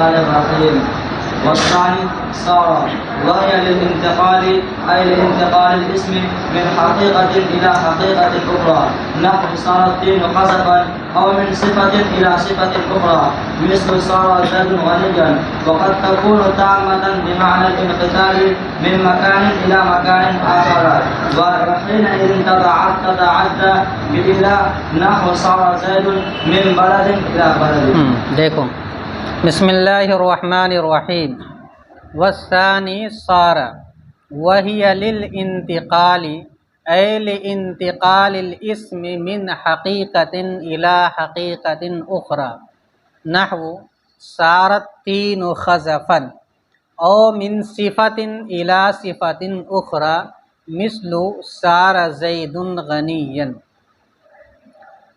الرحمن الرحيم. والثاني صار، وهي للانتقال أي لانتقال الاسم من حقيقة إلى حقيقة أخرى، نحو صار الطين خزفا، أو من صفة إلى صفة أخرى، مثل صار زيد غنيا. وقد تكون تامة بمعنى الانتقال من مكان إلى مكان آخر، وحينئذ تتعدى بإلى، نحو صار زيد من بلد إلى بلد. دیکھو، بسم اللہ الرحمن الرحیم. والثانی صار وهي للانتقال أي لانتقال الاسم من حقيقة إلى حقيقة أخرى، نحو صار الطين خزفا، أو من صفة إلى صفة أخرى، مثل صار زيد غنيا.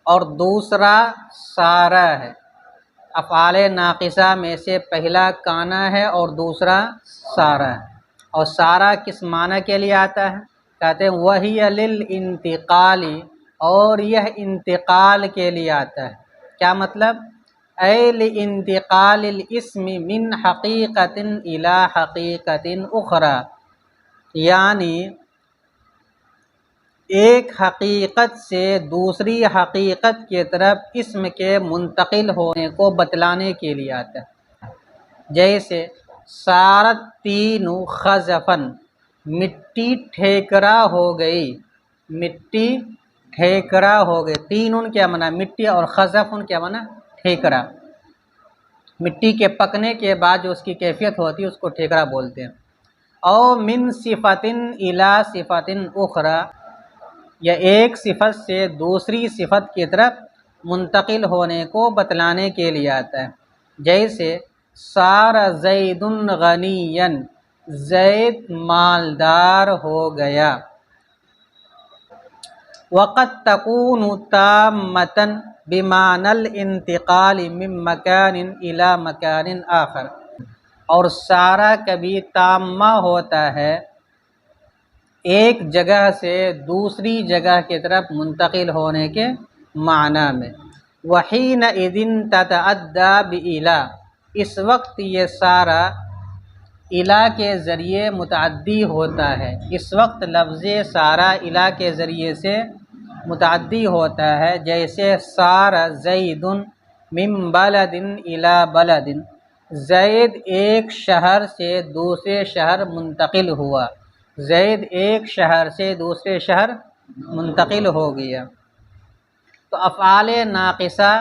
اور دوسرا سارا ہے. افعال ناقصہ میں سے پہلا کانا ہے اور دوسرا سارا ہے. اور سارا کس معنی کے لیے آتا ہے؟ کہتے ہیں وہی للانتقال، اور یہ انتقال کے لیے آتا ہے. کیا مطلب؟ اے لانتقال الاسم من حقیقت الی حقیقت اخری، یعنی ایک حقیقت سے دوسری حقیقت کی طرف اسم کے منتقل ہونے کو بتلانے کے لیے آتا ہے. جیسے صارت طین خزفن، مٹی ٹھیکرا ہو گئی. مٹی ٹھیکرا ہو گئی. طین کیا معنی؟ مٹی، اور خزفن کیا معنی؟ ٹھیکرا. مٹی کے پکنے کے بعد جو اس کی کیفیت ہوتی ہے اس کو ٹھیکرا بولتے ہیں. او من صفت الی صفت اخری، یا ایک صفت سے دوسری صفت کی طرف منتقل ہونے کو بتلانے کے لیے آتا ہے. جیسے صار زید غنیا، زید مالدار ہو گیا. وقد تکون تامة بمعنى الانتقال من مکان الی مکان آخر، اور سارا کبھی تامہ ہوتا ہے ایک جگہ سے دوسری جگہ کی طرف منتقل ہونے کے معنی میں. وحینئذ تتعدی بإلی، اس وقت یہ سارا الی کے ذریعے متعدی ہوتا ہے. اس وقت لفظ سارا الی کے ذریعے سے متعدی ہوتا ہے. جیسے صار زید من بلد الی بلد، زید ایک شہر سے دوسرے شہر منتقل ہوا. زید ایک شہر سے دوسرے شہر منتقل ہو گیا. تو افعال ناقصہ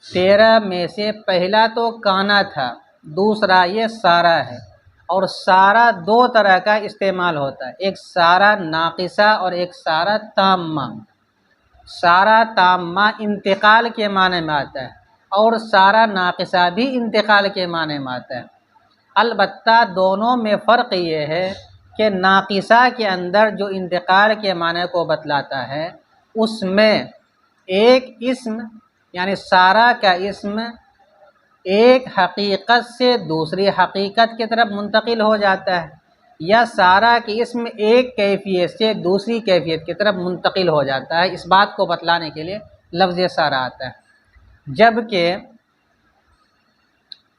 13 میں سے پہلا تو کانا تھا، دوسرا یہ سارا ہے. اور سارا دو طرح کا استعمال ہوتا ہے، ایک سارا ناقصہ اور ایک سارا تامہ. سارا تامہ انتقال کے معنی میں آتا ہے، اور سارا ناقصہ بھی انتقال کے معنی میں آتا ہے. البتہ دونوں میں فرق یہ ہے کہ ناقصہ کے اندر جو انتقال کے معنی کو بتلاتا ہے اس میں ایک اسم، یعنی سارا کا اسم ایک حقیقت سے دوسری حقیقت کی طرف منتقل ہو جاتا ہے، یا سارا کی اسم ایک کیفیت سے دوسری کیفیت کی طرف منتقل ہو جاتا ہے. اس بات کو بتلانے کے لیے لفظ سارا آتا ہے. جبکہ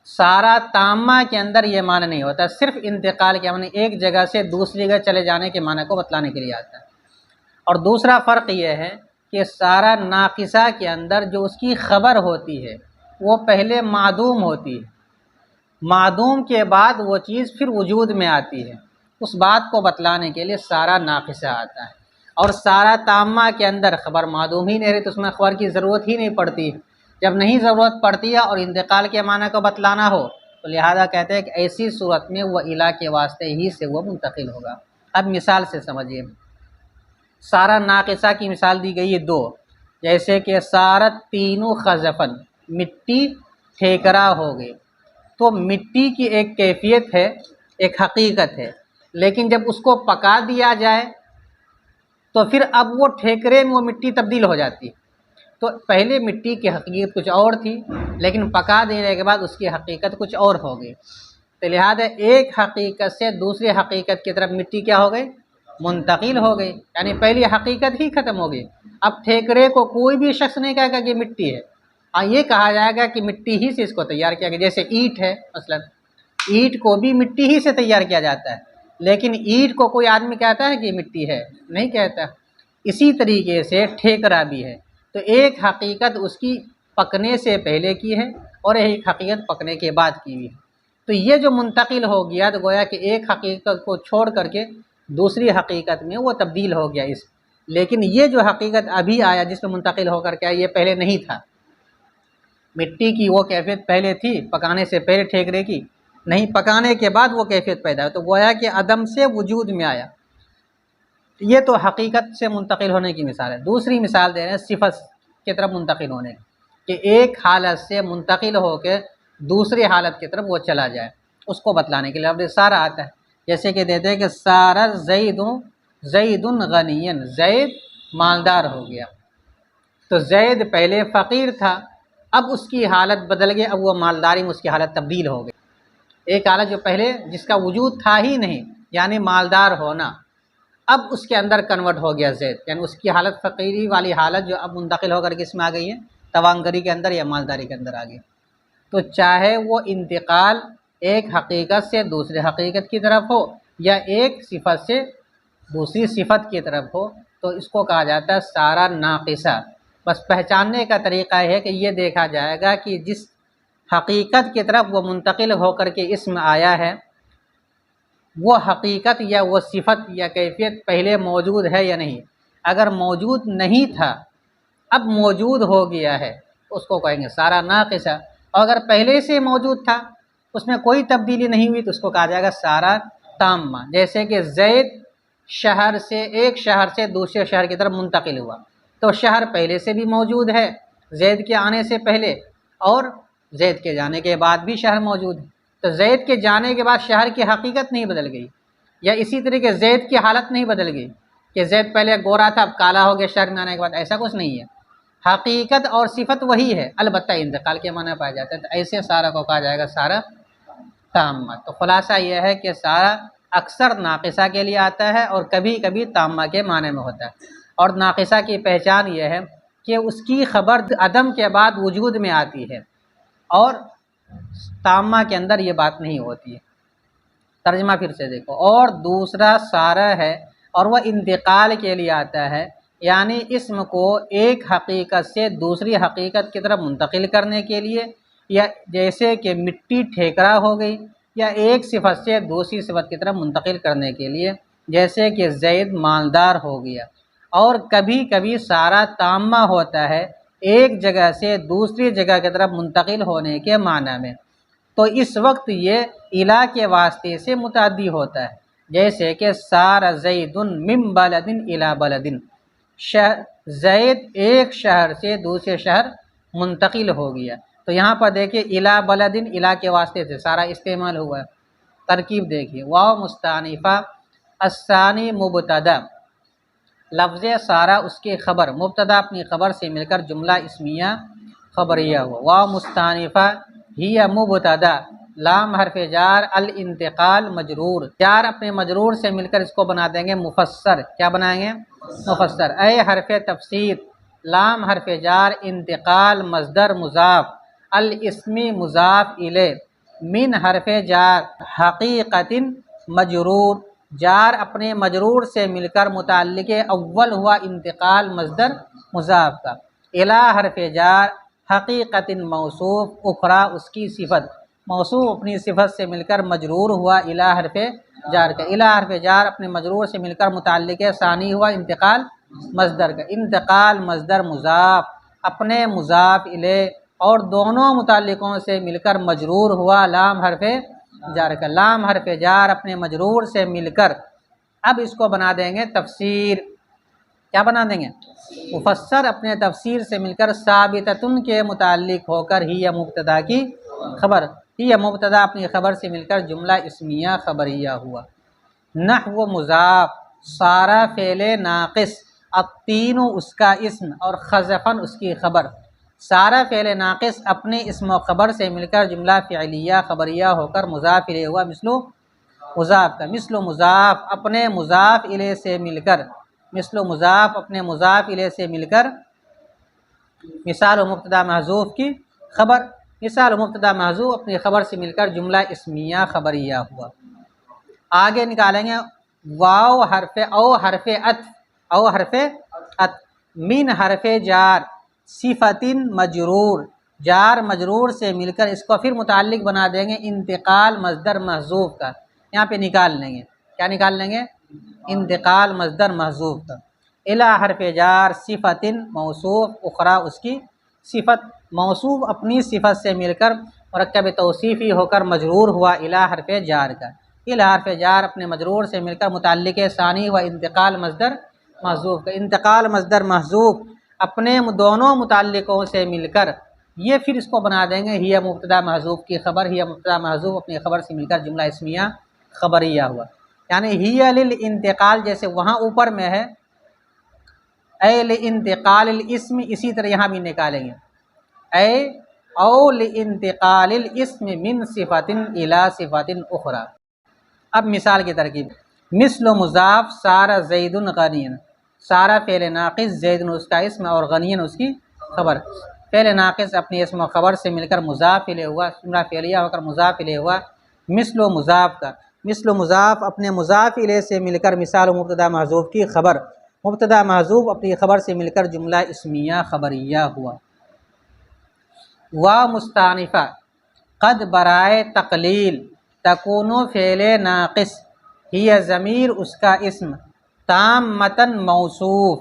سارا تامہ کے اندر یہ معنی نہیں ہوتا، صرف انتقال کے معنی ایک جگہ سے دوسری جگہ چلے جانے کے معنی کو بتلانے کے لیے آتا ہے. اور دوسرا فرق یہ ہے کہ سارا ناقصہ کے اندر جو اس کی خبر ہوتی ہے وہ پہلے معدوم ہوتی ہے، معدوم کے بعد وہ چیز پھر وجود میں آتی ہے. اس بات کو بتلانے کے لیے سارا ناقصہ آتا ہے. اور سارا تامہ کے اندر خبر معدوم ہی نہیں رہتی، اس میں خبر کی ضرورت ہی نہیں پڑتی. جب نہیں ضرورت پڑتی ہے اور انتقال کے معنی کو بتلانا ہو تو لہذا کہتے ہیں کہ ایسی صورت میں وہ الی کے واسطے ہی سے وہ منتقل ہوگا. اب مثال سے سمجھیے. سارا ناقصہ کی مثال دی گئی ہے 2، جیسے کہ صارت طین خزفن، مٹی ٹھیکرا ہو گئی. تو مٹی کی ایک کیفیت ہے، ایک حقیقت ہے، لیکن جب اس کو پکا دیا جائے تو پھر اب وہ ٹھیکرے میں وہ مٹی تبدیل ہو جاتی ہے. تو پہلے مٹی کی حقیقت کچھ اور تھی، لیکن پکا دینے کے بعد اس کی حقیقت کچھ اور ہو گئی. تو لہذا ایک حقیقت سے دوسری حقیقت کی طرف مٹی کیا ہو گئی؟ منتقل ہو گئی. یعنی پہلی حقیقت ہی ختم ہو گئی. اب ٹھیکرے کو کوئی بھی شخص نہیں کہے گا کہ مٹی ہے، یہ کہا جائے گا کہ مٹی ہی سے اس کو تیار کیا گیا، جیسے اینٹ ہے مثلا، اینٹ کو بھی مٹی ہی سے تیار کیا جاتا ہے، لیکن اینٹ کو کوئی آدمی کہتا ہے کہ مٹی ہے؟ نہیں کہتا۔ اسی طریقے سے ٹھیکرا بھی ہے، تو ایک حقیقت اس کی پکنے سے پہلے کی ہے اور ایک حقیقت پکنے کے بعد کی ہوئی ہے، تو یہ جو منتقل ہو گیا تو گویا کہ ایک حقیقت کو چھوڑ کر کے دوسری حقیقت میں وہ تبدیل ہو گیا اس، لیکن یہ جو حقیقت ابھی آیا جس میں منتقل ہو کر کے آیا، یہ پہلے نہیں تھا۔ مٹی کی وہ کیفیت پہلے تھی پکانے سے پہلے، ٹھیکرے کی نہیں، پکانے کے بعد وہ کیفیت پیدا ہے، تو گویا کہ عدم سے وجود میں آیا۔ یہ تو حقیقت سے منتقل ہونے کی مثال ہے۔ دوسری مثال دے رہے ہیں صفت کی طرف منتقل ہونے کی، کہ ایک حالت سے منتقل ہو کے دوسری حالت کی طرف وہ چلا جائے، اس کو بتلانے کے لیے لفظ سارا آتا ہے۔ جیسے کہ دیتے ہیں کہ سارا زید غنی، زید مالدار ہو گیا، تو زید پہلے فقیر تھا، اب اس کی حالت بدل گئی، اب وہ مالداری میں اس کی حالت تبدیل ہو گئی۔ ایک حالت جو پہلے جس کا وجود تھا ہی نہیں، یعنی مالدار ہونا، اب اس کے اندر کنورٹ ہو گیا زید، یعنی اس کی حالت فقیری والی حالت جو اب منتقل ہو کر کے اس میں آ گئی ہے، توانگری کے اندر یا مالداری کے اندر آ گئی۔ تو چاہے وہ انتقال ایک حقیقت سے دوسری حقیقت کی طرف ہو یا ایک صفت سے دوسری صفت کی طرف ہو، تو اس کو کہا جاتا ہے سارا ناقصہ۔ بس پہچاننے کا طریقہ ہے کہ یہ دیکھا جائے گا کہ جس حقیقت کی طرف وہ منتقل ہو کر کے اسم آیا ہے، وہ حقیقت یا وہ صفت یا کیفیت پہلے موجود ہے یا نہیں۔ اگر موجود نہیں تھا، اب موجود ہو گیا ہے، اس کو کہیں گے سارا ناقصہ، اور اگر پہلے سے موجود تھا، اس میں کوئی تبدیلی نہیں ہوئی، تو اس کو کہا جائے گا سارا تامہ۔ جیسے کہ زید شہر سے، ایک شہر سے دوسرے شہر کی طرف منتقل ہوا، تو شہر پہلے سے بھی موجود ہے زید کے آنے سے پہلے، اور زید کے جانے کے بعد بھی شہر موجود ہے، تو زید کے جانے کے بعد شہر کی حقیقت نہیں بدل گئی، یا اسی طریقے زید کی حالت نہیں بدل گئی کہ زید پہلے گورا تھا اب کالا ہو گیا شہر میں آنے کے بعد، ایسا کچھ نہیں ہے۔ حقیقت اور صفت وہی ہے، البتہ انتقال کے معنی پایا جاتا ہے، تو ایسے سارا کو کہا جائے گا سارا تامہ۔ تو خلاصہ یہ ہے کہ سارا اکثر ناقصہ کے لیے آتا ہے اور کبھی کبھی تامہ کے معنی میں ہوتا ہے، اور ناقصہ کی پہچان یہ ہے کہ اس کی خبر عدم کے بعد وجود میں آتی ہے، اور تامہ کے اندر یہ بات نہیں ہوتی ہے۔ ترجمہ پھر سے دیکھو، اور دوسرا سارا ہے اور وہ انتقال کے لیے آتا ہے، یعنی اسم کو ایک حقیقت سے دوسری حقیقت کی طرف منتقل کرنے کے لیے، یا جیسے کہ مٹی ٹھیکرا ہو گئی، یا ایک صفت سے دوسری صفت کی طرف منتقل کرنے کے لیے، جیسے کہ زید مالدار ہو گیا۔ اور کبھی کبھی سارا تامہ ہوتا ہے ایک جگہ سے دوسری جگہ کی طرف منتقل ہونے کے معنی میں، تو اس وقت یہ الہ کے واسطے سے متعدی ہوتا ہے، جیسے کہ سار زید من بلد الی بلد، زید ایک شہر سے دوسرے شہر منتقل ہو گیا۔ تو یہاں پر دیکھیے الی بلد، الہ کے واسطے سے سارا استعمال ہوا ہے۔ ترکیب دیکھیے، واو مستانفہ، الثانی مبتدا، لفظ سارا اس کے خبر، مبتدا اپنی خبر سے مل کر جملہ اسمیہ خبریہ ہوا۔ واو مستانفہ ہی مبتدا، لام حرف جار، الانتقال مجرور، جار اپنے مجرور سے مل کر اس کو بنا دیں گے مفسر۔ کیا بنائیں گے؟ مفسر۔ اے حرف تفسیر، لام حرف جار، انتقال مصدر مضاف، الاسمی مضاف الیہ، من حرف جار، حقیقت مجرور، جار اپنے مجرور سے مل کر متعلق اول ہوا انتقال مصدر مضاف کا، الی حرف جار، حقیقت موصوف، اخرى اس کی صفت، موصوف اپنی صفت سے مل کر مجرور ہوا الی حرف جار کا، الی حرف جار اپنے مجرور سے مل کر متعلق ثانی ہوا انتقال مصدر کا، انتقال مصدر مضاف اپنے مضاف الیہ اور دونوں متعلقوں سے مل کر مجرور ہوا لام حرف جار کا، لام حرف جار اپنے مجرور سے مل کر، اب اس کو بنا دیں گے تفسیر۔ کیا بنا دیں گے؟ مفسر اپنے تفسیر سے مل کر ثابتتن کے متعلق ہو کر ہی مبتدا کی خبر، ہی مبتدا اپنی خبر سے مل کر جملہ اسمیہ خبریہ ہوا۔ نحو مضاف، سارا فعل ناقص، الطین اس کا اسم اور خزفن اس کی خبر، سارا فعل ناقص اپنے اسم و خبر سے مل کر جملہ فعلیہ خبریہ ہو کر مضاف الیہ ہوا، مثل مضاف کا، مثل مضاف اپنے مضاف الیہ سے مل کر، مثل مضاف اپنے مضاف الیہ سے مل کر مثال و مبتدا محذوف کی خبر، مثال و مبتدا محذوف اپنی خبر سے مل کر جملہ اسمیہ خبریہ ہوا۔ آگے نکالیں گے واو حرف او حرف عطف، او حرف عطف من حرف جار صفت مجرور، جار مجرور سے مل کر اس کو پھر متعلق بنا دیں گے انتقال مصدر محذوف کا، یہاں پہ نکال لیں گے، کیا نکال لیں گے؟ انتقال مصدر محذوف کا۔ الی حرف جار صفت موصوف اخرى، اس کی صفت موصوف اپنی صفت سے مل کر مرکب توصیفی ہو کر مجرور ہوا الی حرف جار کا، الی حرف جار اپنے مجرور سے مل کر متعلق ثانی و انتقال مصدر محذوف کا، انتقال مصدر محذوف اپنے دونوں متعلقوں سے مل کر یہ پھر اس کو بنا دیں گے ہی مبتدا محذوف کی خبر، ہی مبتدا محذوف اپنی خبر سے مل کر جملہ اسمیہ خبریہ ہوا۔ یعنی ہی للانتقال جیسے وہاں اوپر میں ہے اے لانتقال الاسم، اسی طرح یہاں بھی نکالیں گے اے او لانتقال الاسم من صفت الی صفت اخرى۔ اب مثال کی ترکیب، مثل و مضاف سارا زید غنی، سارا فعل ناقص، زید اس کا اسم اور غنی اس کی خبر، فعل ناقص اپنی اسم و خبر سے مل کر مضاف الیہ ہوا، جملہ فعلیہ ہو کر مضاف الیہ ہوا۔ مثل و مضاف کا، مثل و مضاف اپنے مضاف الیہ سے مل کر مثال و مبتدا محذوف کی خبر، مبتدا محذوف اپنی خبر سے مل کر جملہ اسمیہ خبریہ ہوا۔ وا مستانفہ قد برائے تقلیل تکون فعل ناقص، ہی ضمیر اس کا اسم، تام متن موصوف،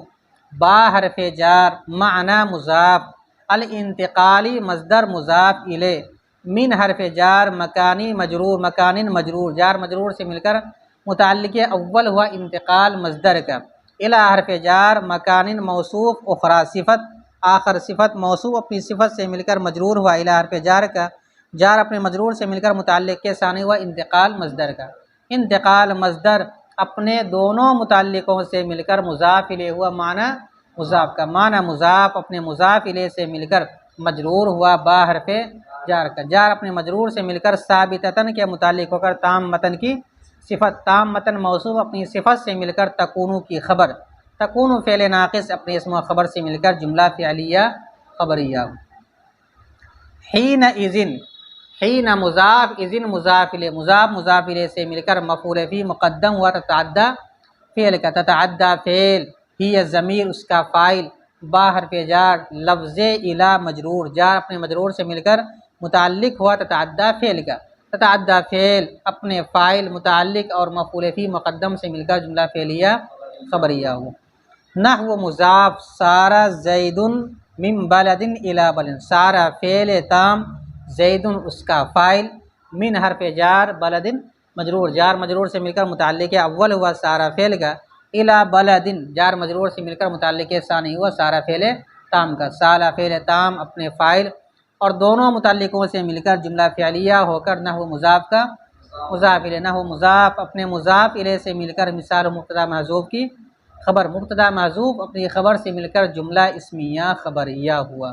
با حرف جار معنی مضاف، الانتقالی مصدر مضاف الیہ، من حرف جار مکانی مجرور، مکان مجرور، جار مجرور سے مل کر متعلق اول ہوا انتقال مصدر کا، الی حرف جار مکان موصوف اخرى صفت، آخر صفت موصوف اپنی صفت سے مل کر مجرور ہوا الی حرف جار کا، جار اپنے مجرور سے مل کر متعلق کے ثانی ہوا انتقال مصدر کا، انتقال مصدر اپنے دونوں متعلقوں سے مل کر مضاف الیہ ہوا، معنی مضاف کا، معنی مضاف اپنے مضاف الیہ سے مل کر مجرور ہوا با حرف جار کا، جار اپنے مجرور سے مل کر ثابتتن کے متعلق ہو کر تام متن کی صفت، تام متن موصوف اپنی صفت سے مل کر تکونو کی خبر، تکونو فعل ناقص اپنے اسم و خبر سے مل کر جملہ فعلیہ خبریہ۔ حین اذن، حین مضاف اذن مضاف الیہ، مضاف مضاف الیہ سے مل کر مفعول فی مقدم ہوا تتعدی فعل کا، تتعدی فعل، ہی ضمیر اس کا فاعل، با حرف جار لفظ الی مجرور، جار اپنے مجرور سے مل کر متعلق ہوا تتعدی فعل کا، تتعدی فعل اپنے فاعل متعلق اور مفعول فی مقدم سے مل کر جملہ فعلیہ خبریہ ہو۔ نحو مضاف سارا زید من بلد الی بلد، سارا فعل تام زید اس کا فاعل، من حرف جار بلد مجرور، جار مجرور سے مل کر متعلق اول ہوا سارا فعل کا، الی بلد جار مجرور سے مل کر متعلق ثانی ہوا سارا فعل تام کا، سارا فعل تام اپنے فاعل اور دونوں متعلقوں سے مل کر جملہ فعلیہ ہو کر نحو مضاف کا مضاف الیہ، نحو مضاف اپنے مضاف الیہ سے مل کر مثال و مبتدا محذوف کی خبر، مبتدا محذوف اپنی خبر سے مل کر جملہ اسمیہ خبریہ ہوا۔